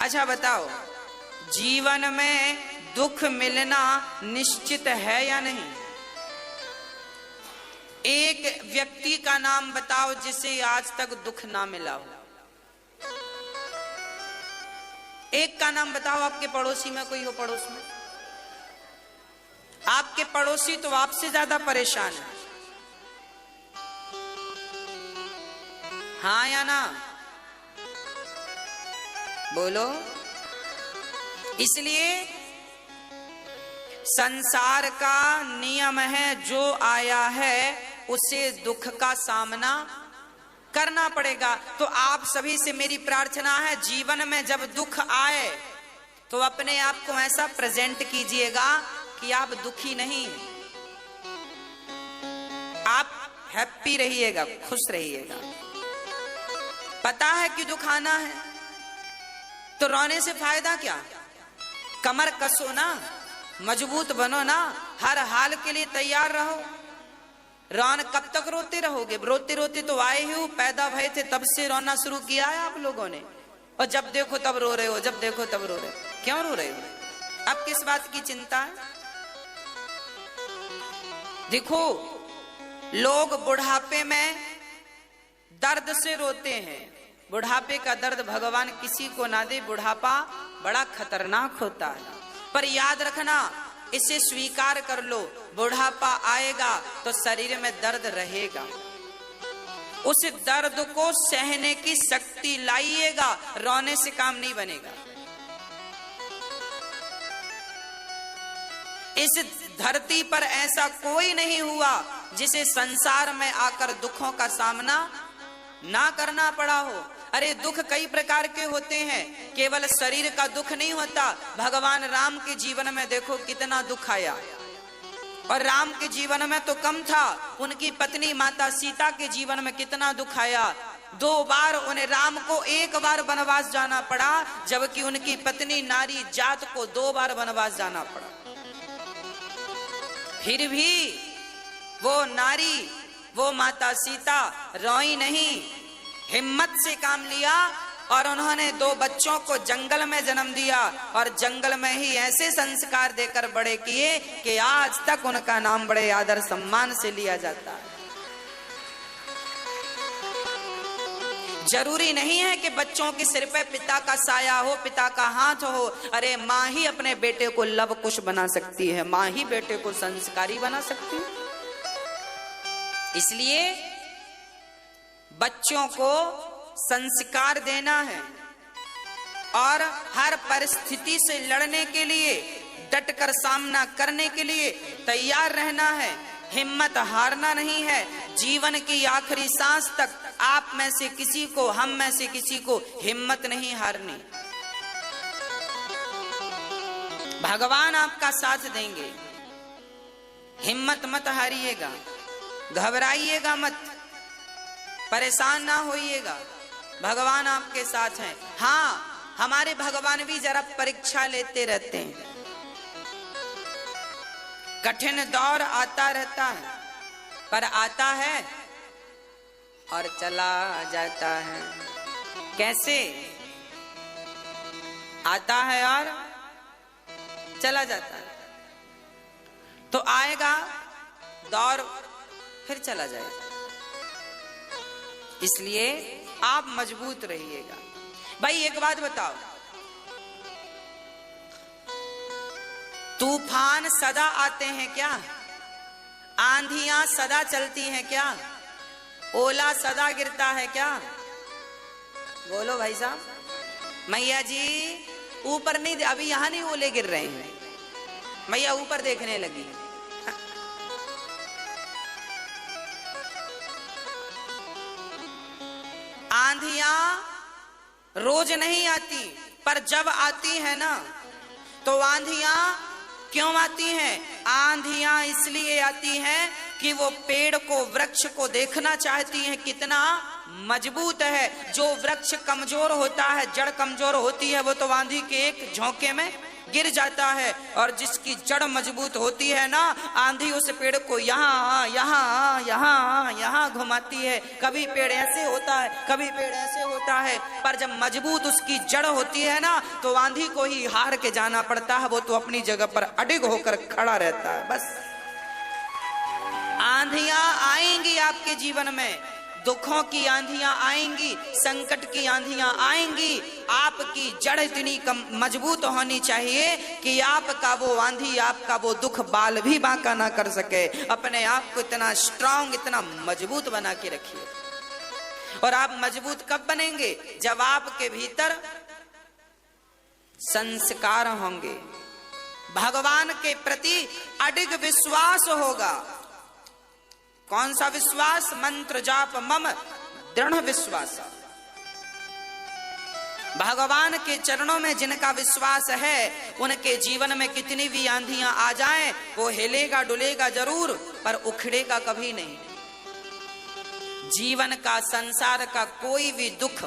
अच्छा बताओ, जीवन में दुख मिलना निश्चित है या नहीं? एक व्यक्ति का नाम बताओ जिसे आज तक दुख ना मिला हो। एक का नाम बताओ, आपके पड़ोसी में कोई हो, पड़ोस में आपके पड़ोसी तो आपसे ज्यादा परेशान है, हाँ या ना? बोलो। इसलिए संसार का नियम है, जो आया है उसे दुख का सामना करना पड़ेगा। तो आप सभी से मेरी प्रार्थना है, जीवन में जब दुख आए तो अपने आप को ऐसा प्रेजेंट कीजिएगा कि आप दुखी नहीं हैं, आप हैप्पी रहिएगा, खुश रहिएगा। पता है कि दुख आना है तो रोने से फायदा क्या? कमर कसो ना, मजबूत बनो ना, हर हाल के लिए तैयार रहो। रोन कब तक रोते रहोगे? रोते रोते तो आए ही हो, पैदा भय थे तब से रोना शुरू किया है आप लोगों ने, और जब देखो तब रो रहे हो, जब देखो तब रो रहे हो। क्यों रो रहे हो? अब किस बात की चिंता है? देखो, लोग बुढ़ापे में दर्द से रोते हैं। बुढ़ापे का दर्द भगवान किसी को ना दे, बुढ़ापा बड़ा खतरनाक होता है। पर याद रखना, इसे स्वीकार कर लो, बुढ़ापा आएगा तो शरीर में दर्द रहेगा, उस दर्द को सहने की शक्ति लाइएगा, रोने से काम नहीं बनेगा। इस धरती पर ऐसा कोई नहीं हुआ जिसे संसार में आकर दुखों का सामना ना करना पड़ा हो। अरे दुख कई प्रकार के होते हैं, केवल शरीर का दुख नहीं होता। भगवान राम के जीवन में देखो कितना दुख आया, और राम के जीवन में तो कम था, उनकी पत्नी माता सीता के जीवन में कितना दुख आया। 2 बार उन्हें, राम को 1 बार वनवास जाना पड़ा, जबकि उनकी पत्नी नारी जात को 2 बार वनवास जाना पड़ा। फिर भी वो नारी, वो माता सीता रोई नहीं, हिम्मत से काम लिया, और उन्होंने 2 बच्चों को जंगल में जन्म दिया, और जंगल में ही ऐसे संस्कार देकर बड़े किए कि आज तक उनका नाम बड़े आदर सम्मान से लिया जाता है। जरूरी नहीं है कि बच्चों के सिर पे पिता का साया हो, पिता का हाथ हो। अरे माँ ही अपने बेटे को लव कुश बना सकती है, माँ ही बेटे को संस्कारी बना सकती है। इसलिए बच्चों को संस्कार देना है, और हर परिस्थिति से लड़ने के लिए, डटकर सामना करने के लिए तैयार रहना है, हिम्मत हारना नहीं है। जीवन की आखिरी सांस तक आप में से किसी को, हम में से किसी को हिम्मत नहीं हारनी। भगवान आपका साथ देंगे, हिम्मत मत हारिएगा, घबराइएगा मत, परेशान ना होइएगा, भगवान आपके साथ हैं। हाँ, हमारे भगवान भी जरा परीक्षा लेते रहते हैं, कठिन दौर आता रहता है, पर आता है और चला जाता है। कैसे आता है और चला जाता है? तो आएगा दौर, फिर चला जाएगा। इसलिए आप मजबूत रहिएगा। भाई एक बात बताओ, तूफान सदा आते हैं क्या? आंधियां सदा चलती हैं क्या? ओला सदा गिरता है क्या? बोलो भाई साहब। मैया जी ऊपर नहीं, अभी यहां नहीं ओले गिर रहे हैं, मैया ऊपर देखने लगी। आंधियां रोज नहीं आती, पर जब आती है ना, तो आंधियां क्यों आती हैं? आंधियां इसलिए आती हैं कि वो पेड़ को, वृक्ष को देखना चाहती हैं कितना मजबूत है। जो वृक्ष कमजोर होता है, जड़ कमजोर होती है, वो तो आंधी के एक झोंके में गिर जाता है। और जिसकी जड़ मजबूत होती है ना, आंधी उस पेड़ को यहाँ यहाँ यहाँ यहाँ घुमाती है। कभी पेड़ ऐसे होता है, कभी पेड़ ऐसे होता है, पर जब मजबूत उसकी जड़ होती है ना, तो आंधी को ही हार के जाना पड़ता है। वो तो अपनी जगह पर अडिग होकर खड़ा रहता है। बस आंधियां आएंगी आपके जीवन में, दुखों की आंधियां आएंगी, संकट की आंधियां आएंगी। आपकी जड़ इतनी मजबूत होनी चाहिए कि आपका वो आंधी, आपका वो दुख बाल भी बांका ना कर सके। अपने आप को इतना स्ट्रांग, इतना मजबूत बना के रखिए। और आप मजबूत कब बनेंगे? जब आपके भीतर संस्कार होंगे, भगवान के प्रति अडिग विश्वास होगा। कौन सा विश्वास? मंत्र जाप मम दृढ़ विश्वास। भगवान के चरणों में जिनका विश्वास है, उनके जीवन में कितनी भी आंधियां आ जाएं, वो हिलेगा डुलेगा जरूर, पर उखड़ेगा कभी नहीं। जीवन का, संसार का कोई भी दुख